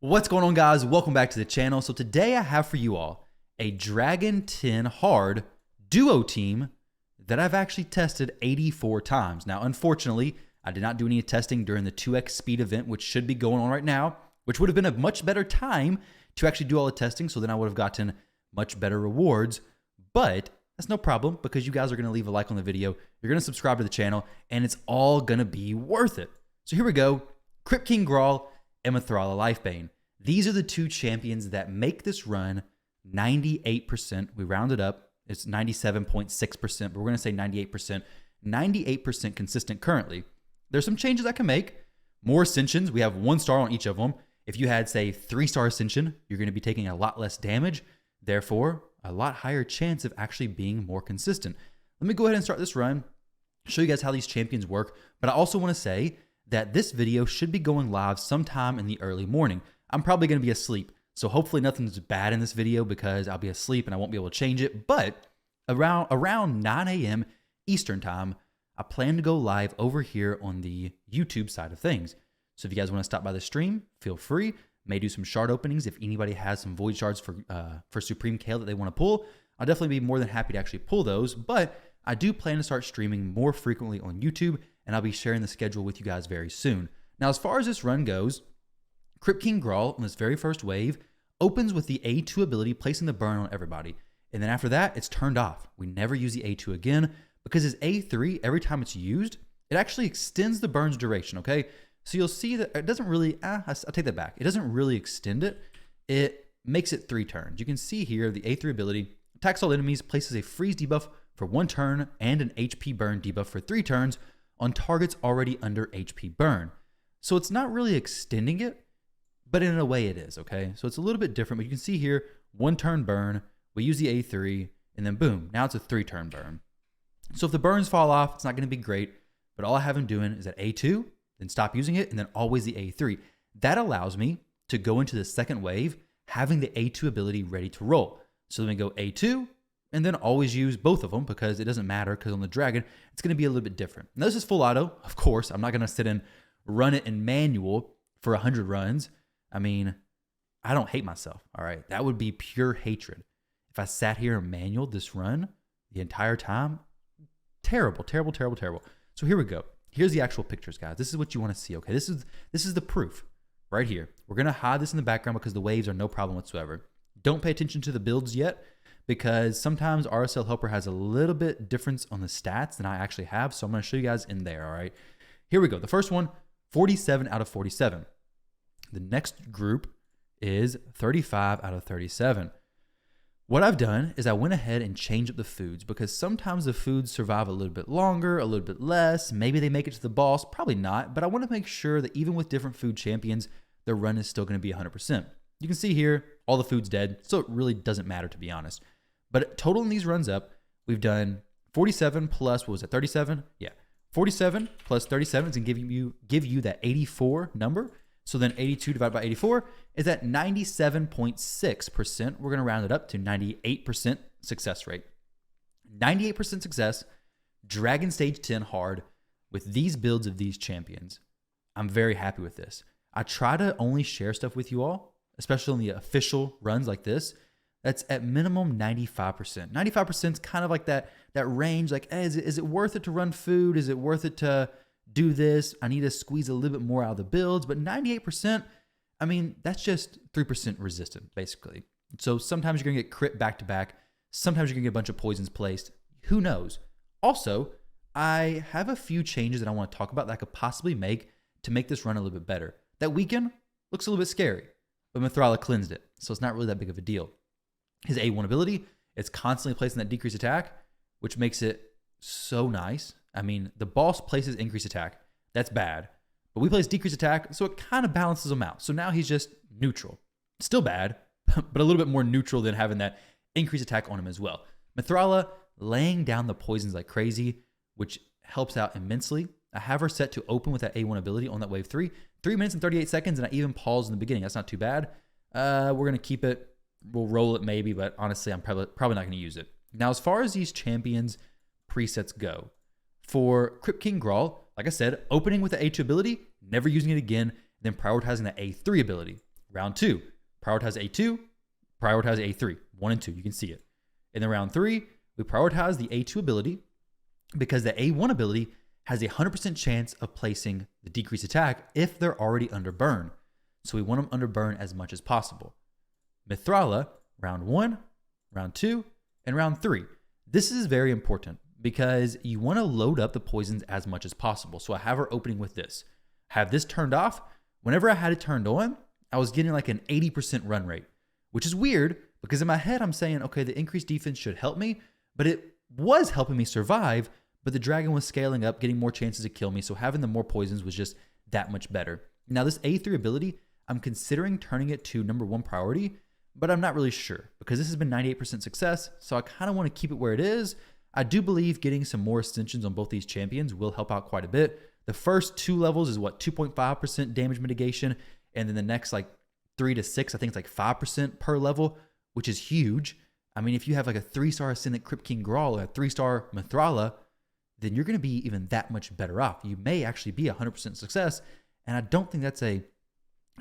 What's going on, guys? Welcome back to the channel. So today I have for you all a Dragon 10 hard duo team that I've actually tested 84 times. Now, unfortunately, I did not do any testing during the 2x speed event, which should be going on right now, which would have been a much better time to actually do all the testing. So then I would have gotten much better rewards, but that's no problem because you guys are going to leave a like on the video. You're going to subscribe to the channel and it's all going to be worth it. So here we go. Crypt King Grawl and Mithrala Lifebane. These are the two champions that make this run 98%. We rounded up. It's 97.6%, but we're going to say 98%. 98% consistent currently. There's some changes I can make. More ascensions. We have 1 star on each of them. If you had, say, 3-star ascension, you're going to be taking a lot less damage. Therefore, a lot higher chance of actually being more consistent. Let me go ahead and start this run, show you guys how these champions work. But I also want to say that this video should be going live sometime in the early morning. I'm probably going to be asleep, so hopefully nothing's bad in this video because I'll be asleep and I won't be able to change it. But around 9 a.m. Eastern time, I plan to go live over here on the YouTube side of things. So if you guys want to stop by the stream, feel free. May do some shard openings if anybody has some void shards for Supreme Kale that they want to pull. I'll definitely be more than happy to actually pull those. But I do plan to start streaming more frequently on YouTube, and I'll be sharing the schedule with you guys very soon. Now, as far as this run goes, Crypt King Grawl on this very first wave opens with the A2 ability, placing the burn on everybody. And then after that, it's turned off. We never use the A2 again because his A3, every time it's used, it actually extends the burn's duration, okay? So you'll see that it doesn't really, I'll take that back. It doesn't really extend it. It makes it 3 turns. You can see here the A3 ability attacks all enemies, places a freeze debuff for 1 turn and an HP burn debuff for 3 turns on targets already under HP burn. So it's not really extending it, but in a way it is, okay? So it's a little bit different, but you can see here, 1 turn burn, we use the A3, and then boom, now it's a 3-turn burn. So if the burns fall off, it's not gonna be great, but all I have him doing is at A2, then stop using it, and then always the A3. That allows me to go into the second wave, having the A2 ability ready to roll. So let me go A2, and then always use both of them because it doesn't matter because on the dragon, it's gonna be a little bit different. Now this is full auto, of course. I'm not gonna sit and run it in manual for 100 runs. I mean, I don't hate myself, all right? That would be pure hatred. If I sat here and manual this run the entire time, terrible, terrible, terrible, terrible. So here we go. Here's the actual pictures, guys. This is what you want to see, okay? This is the proof right here. We're going to hide this in the background because the waves are no problem whatsoever. Don't pay attention to the builds yet because sometimes RSL Helper has a little bit difference on the stats than I actually have, so I'm going to show you guys in there, all right? Here we go. The first one, 47 out of 47. The next group is 35 out of 37. What I've done is I went ahead and changed up the foods because sometimes the foods survive a little bit longer, a little bit less. Maybe they make it to the boss, probably not, but I want to make sure that even with different food champions, the run is still going to be 100%. You can see here, all the food's dead, so it really doesn't matter to be honest. But totaling these runs up, we've done 47 plus, what was it, 37? Yeah, 47 plus 37 is going to give you that 84 number. So then 82 divided by 84 is at 97.6%. We're going to round it up to 98% success rate. 98% success, Dragon Stage 10 hard with these builds of these champions. I'm very happy with this. I try to only share stuff with you all, especially on the official runs like this. That's at minimum 95%. 95% is kind of like that range, like, hey, is it worth it to run food? Is it worth it to do this? I need to squeeze a little bit more out of the builds, but 98%, I mean, that's just 3% resistant, basically. So sometimes you're gonna get crit back to back. Sometimes you're gonna get a bunch of poisons placed. Who knows? Also, I have a few changes that I want to talk about that I could possibly make to make this run a little bit better. That weekend looks a little bit scary, but Mithrala cleansed it, so it's not really that big of a deal. His A1 ability, it's constantly placing that decreased attack, which makes it so nice. I mean, the boss places increased attack. That's bad. But we place decreased attack, so it kind of balances him out. So now he's just neutral. Still bad, but a little bit more neutral than having that increased attack on him as well. Mithrala laying down the poisons like crazy, which helps out immensely. I have her set to open with that A1 ability on that wave 3. 3 minutes and 38 seconds, and I even paused in the beginning. That's not too bad. We're going to keep it. We'll roll it maybe, but honestly, I'm probably not going to use it. Now, as far as these champions presets go, for Crypt King Grawl, like I said, opening with the A2 ability, never using it again, then prioritizing the A3 ability. Round 2, prioritize A2, prioritize A3, 1 and 2, you can see it. In the round 3, we prioritize the A2 ability because the A1 ability has a 100% chance of placing the decreased attack if they're already under burn. So we want them under burn as much as possible. Mithrala, round 1, round 2, and round 3. This is very important because you want to load up the poisons as much as possible. So I have her opening with this. Have this turned off. Whenever I had it turned on, I was getting like an 80% run rate, which is weird because in my head I'm saying, okay, the increased defense should help me, but it was helping me survive, but the dragon was scaling up, getting more chances to kill me, so having the more poisons was just that much better. Now this A3 ability, I'm considering turning it to number 1 priority, but I'm not really sure because this has been 98% success, so I kind of want to keep it where it is. I do believe getting some more ascensions on both these champions will help out quite a bit. The first 2 levels is what, 2.5% damage mitigation, and then the next like 3 to 6, I think it's like 5% per level, which is huge. I mean, if you have like a 3-star Ascendant Crypt King Grawl or a 3-star Mithrala, then you're going to be even that much better off. You may actually be 100% success, and I don't think that's a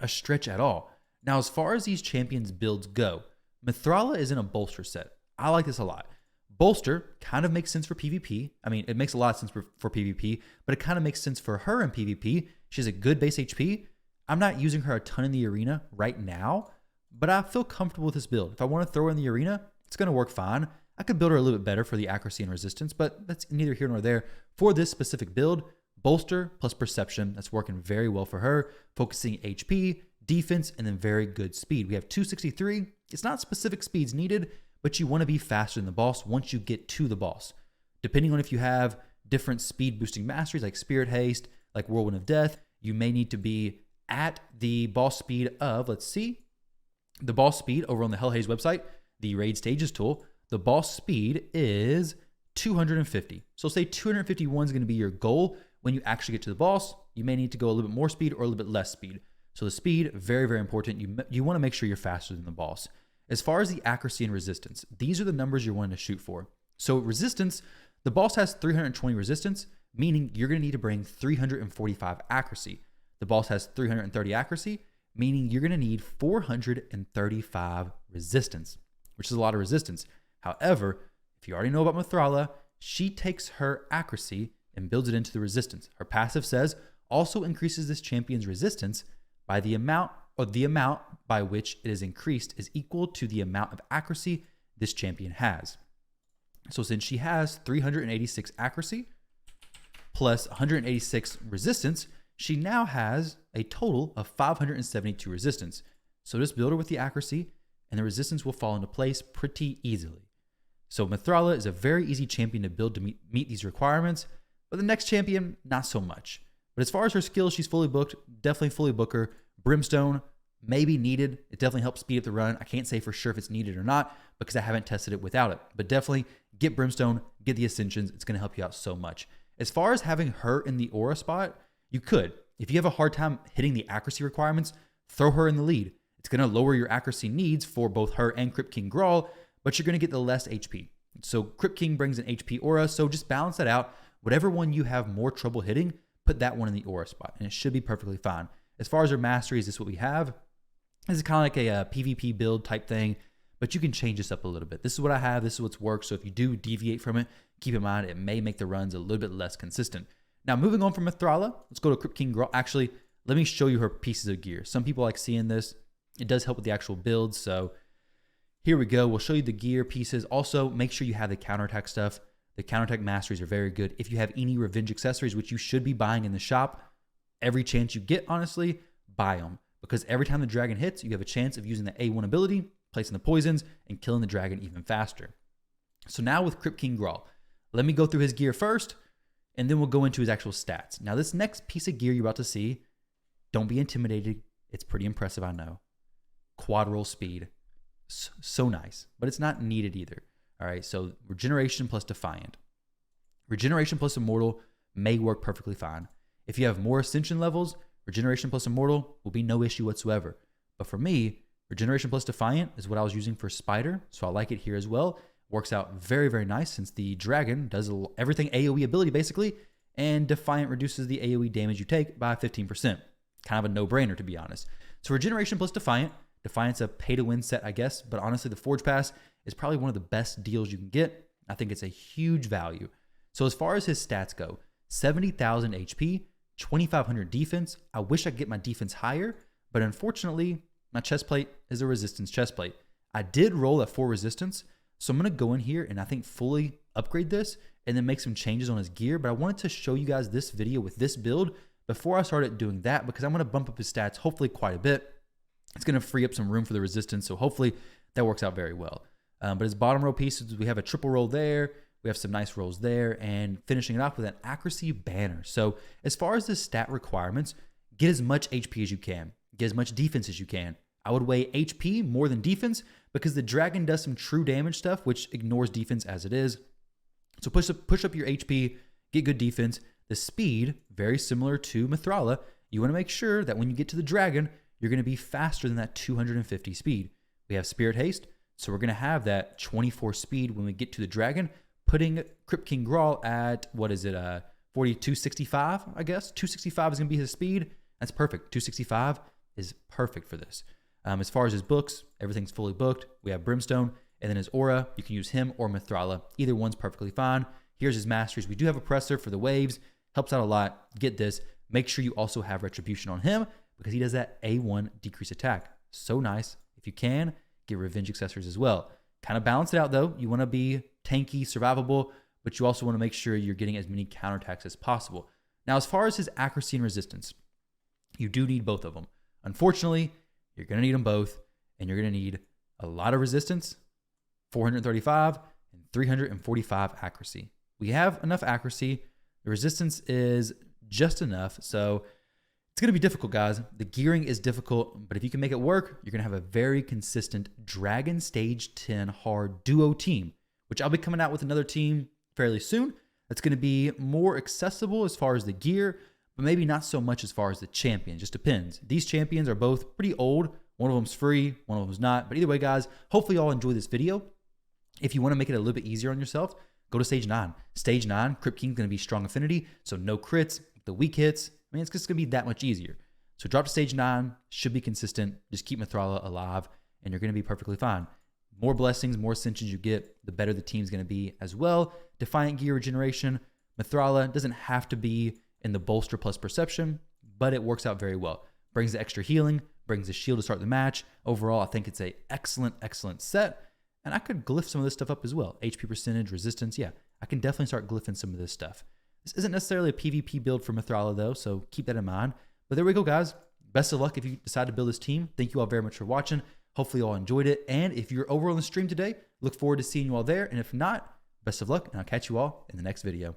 stretch at all. Now, as far as these champions builds go, Mithrala is in a bolster set. I like this a lot. Bolster kind of makes sense for PvP. I mean, it makes a lot of sense for PvP, but it kind of makes sense for her in PvP. She has a good base HP. I'm not using her a ton in the arena right now, but I feel comfortable with this build. If I want to throw her in the arena, it's going to work fine. I could build her a little bit better for the accuracy and resistance, but that's neither here nor there. For this specific build, bolster plus perception, that's working very well for her, focusing HP, defense, and then very good speed. We have 263. It's not specific speeds needed, but you want to be faster than the boss once you get to the boss. Depending on if you have different speed boosting masteries like Spirit Haste, like Whirlwind of Death, you may need to be at the boss speed of, let's see, the boss speed over on the Hellhaze website, the Raid Stages tool, the boss speed is 250. So say 251 is going to be your goal when you actually get to the boss. You may need to go a little bit more speed or a little bit less speed. So the speed, very, very important. You want to make sure you're faster than the boss. As far as the accuracy and resistance, these are the numbers you're wanting to shoot for. So resistance, the boss has 320 resistance, meaning you're going to need to bring 345 accuracy. The boss has 330 accuracy, meaning you're going to need 435 resistance, which is a lot of resistance. However, if you already know about Mithrala, she takes her accuracy and builds it into the resistance. Her passive says also increases this champion's resistance by the amount by which it is increased is equal to the amount of accuracy this champion has. So since she has 386 accuracy plus 186 resistance, she now has a total of 572 resistance. So just build her with the accuracy and the resistance will fall into place pretty easily. So Mithrala is a very easy champion to build to meet these requirements, but the next champion, not so much. But as far as her skills, she's fully booked, definitely fully book her. Brimstone, maybe needed. It definitely helps speed up the run. I can't say for sure if it's needed or not because I haven't tested it without it, but definitely get Brimstone, get the Ascensions. It's going to help you out so much. As far as having her in the aura spot, you could. If you have a hard time hitting the accuracy requirements, throw her in the lead. It's going to lower your accuracy needs for both her and Crypt King Grawl, but you're going to get the less HP. So Crypt King brings an HP aura, so just balance that out. Whatever one you have more trouble hitting, put that one in the aura spot, and it should be perfectly fine. As far as her masteries, this is what we have. This is kind of like a PvP build type thing, but you can change this up a little bit. This is what I have. This is what's worked. So if you do deviate from it, keep in mind it may make the runs a little bit less consistent. Now, moving on from Mithrala, let's go to Crypt King Grawl. Actually, let me show you her pieces of gear. Some people like seeing this. It does help with the actual build. So here we go. We'll show you the gear pieces. Also, make sure you have the counterattack stuff. The counterattack masteries are very good. If you have any revenge accessories, which you should be buying in the shop, every chance you get, honestly, buy them. Because every time the dragon hits, you have a chance of using the A1 ability, placing the poisons, and killing the dragon even faster. So now with Crypt King Grawl, let me go through his gear first, and then we'll go into his actual stats. Now, this next piece of gear you're about to see, don't be intimidated. It's pretty impressive, I know. Quad roll speed. So nice, but it's not needed either. All right, so Regeneration plus Defiant. Regeneration plus Immortal may work perfectly fine. If you have more Ascension levels, Regeneration plus Immortal will be no issue whatsoever. But for me, Regeneration plus Defiant is what I was using for Spider, so I like it here as well. Works out very, very nice since the dragon does everything AoE ability basically, and Defiant reduces the AoE damage you take by 15%. Kind of a no-brainer, to be honest. So Regeneration plus Defiant. Defiant's a pay-to-win set, I guess, but honestly, the Forge Pass is probably one of the best deals you can get. I think it's a huge value. So as far as his stats go, 70,000 HP, 2,500 defense. I wish I could get my defense higher, but unfortunately, my chest plate is a resistance chest plate. I did roll at 4 resistance, so I'm going to go in here and I think fully upgrade this and then make some changes on his gear, but I wanted to show you guys this video with this build before I started doing that because I'm going to bump up his stats hopefully quite a bit. It's going to free up some room for the resistance, so hopefully that works out very well. But his bottom row pieces, we have a triple roll there. We have some nice rolls there, and finishing it off with an accuracy banner. So as far as the stat requirements, get as much HP as you can. Get as much defense as you can. I would weigh HP more than defense because the dragon does some true damage stuff, which ignores defense as it is. So push up your HP, get good defense. The speed, very similar to Mithrala. You want to make sure that when you get to the dragon, you're going to be faster than that 250 speed. We have Spirit Haste, so we're going to have that 24 speed when we get to the dragon, putting Crypt King Grawl at, 4265, I guess? 265 is going to be his speed. That's perfect. 265 is perfect for this. As far as his books, everything's fully booked. We have Brimstone, and then his aura, you can use him or Mithrala. Either one's perfectly fine. Here's his masteries. We do have Oppressor for the waves. Helps out a lot. Get this. Make sure you also have Retribution on him because he does that A1 decrease attack. So nice. If you can, get Revenge accessories as well. Kind of balance it out though. You want to be tanky, survivable, but you also want to make sure you're getting as many counterattacks as possible. Now, as far as his accuracy and resistance, you do need both of them. Unfortunately, you're going to need them both, and you're going to need a lot of resistance, 435 and 345 accuracy. We have enough accuracy. The resistance is just enough, so it's going to be difficult, guys. The gearing is difficult, but if you can make it work, you're going to have a very consistent Dragon Stage 10 hard duo team, which I'll be coming out with another team fairly soon. That's going to be more accessible as far as the gear, but maybe not so much as far as the champion. Just depends. These champions are both pretty old. One of them's free, one of them's not. But either way, guys, hopefully you all enjoy this video. If you want to make it a little bit easier on yourself, go to Stage 9. Stage 9, Crypt King's going to be strong affinity, so no crits, the weak hits. I mean, it's just going to be that much easier. So drop to Stage 9, should be consistent. Just keep Mithrala alive, and you're going to be perfectly fine. More blessings, more ascensions you get, the better the team's going to be as well. Defiant gear regeneration. Mithrala doesn't have to be in the bolster plus perception, but it works out very well. Brings the extra healing, brings the shield to start the match. Overall, I think it's a excellent set. And I could glyph some of this stuff up as well. HP percentage, resistance, yeah. I can definitely start glyphing some of this stuff. This isn't necessarily a PvP build for Mithrala though, so keep that in mind. But there we go, guys. Best of luck if you decide to build this team. Thank you all very much for watching. Hopefully you all enjoyed it. And if you're over on the stream today, look forward to seeing you all there. And if not, best of luck, and I'll catch you all in the next video.